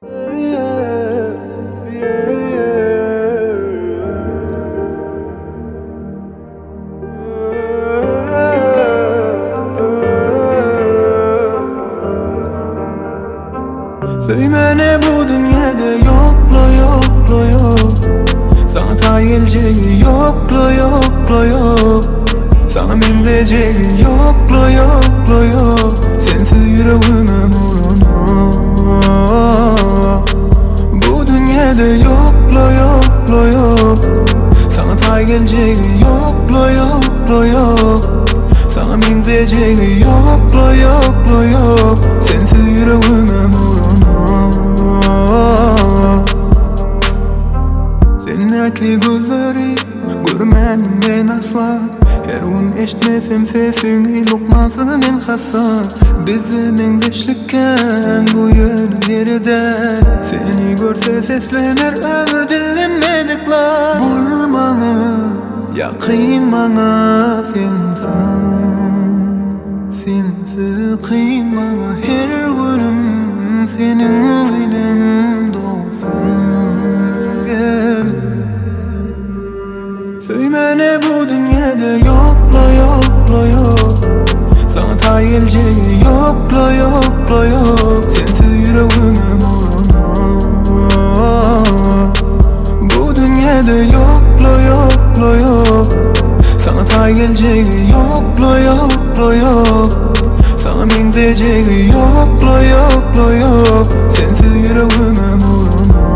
Söymene bu dünyada yokla yokla yok. Sana ta geleceği yokla yokla yok. Sana minleyeceği yokla yokla yok. Sensiz yüreğime vurana. Bu dünyada yokla yokla yok. Sana ta geleceği yokla yokla yok. Sana minleyeceği yokla yokla yok. Sensiz yüreğime vurana. Seninki gözleri görmedim ben asla. Her gün eşitmesem sesini lokmasını men hassa. Bizim geçlikken bu yönü yeride. Seni görse seslenir ömür dinlemedik la. Bulmanı yakın bana sensin. Sensiz kıyın bana her günüm senin bilen dolsun. Söymene bu dünyada yokla yokla yok. Sana ta geleceği yokla yokla yok. Sensiz yüreğime vurana. Bu dünyada yokla yokla yok. Sana ta geleceği yokla yokla yok. Sana minleyeceği yokla yokla yok. Sensiz yüreğime vurana.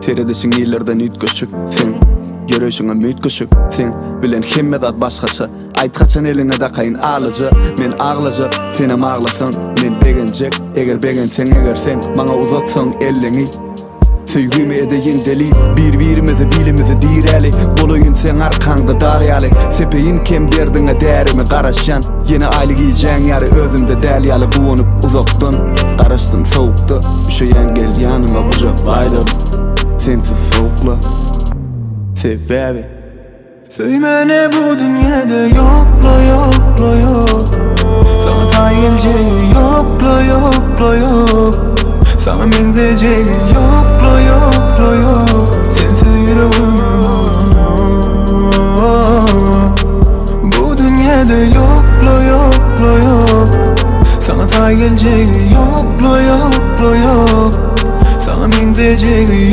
Teredesin illerden ütköşük sen. Görüşüňe mütköşük sen. Bilen hemmedat başgaça. Aýtgaçan eline dakaýyn alyjy. Men aglyjy, senem aglasyn. Men begenjek, eger begenseň eger sen maňa uzatsaň elleňi. Söýgüme edeýin deli, bir-birimizi bilimizi diýräli. Bolaýyn sen arkaňda darýaly. Sepeýin kem derdiňe därimi garaşýan. Ýene aýly giýjäň ýary özümde däl ýaly guwunyp uzakdan. Garaşdym sowukda, üşeýän geldi ýanyma bujaklaýdym. Sensiz soğukla sebebi. Söymene bu dünyada yokla yokla yok. Sana ta geleceği yokla yokla yok. Sana minleyeceği yokla yokla yok. Sensiz yüreğime vurana. Bu dünyada yokla yokla yok. Sana ta geleceği yokla yokla yok. Sana minleyeceği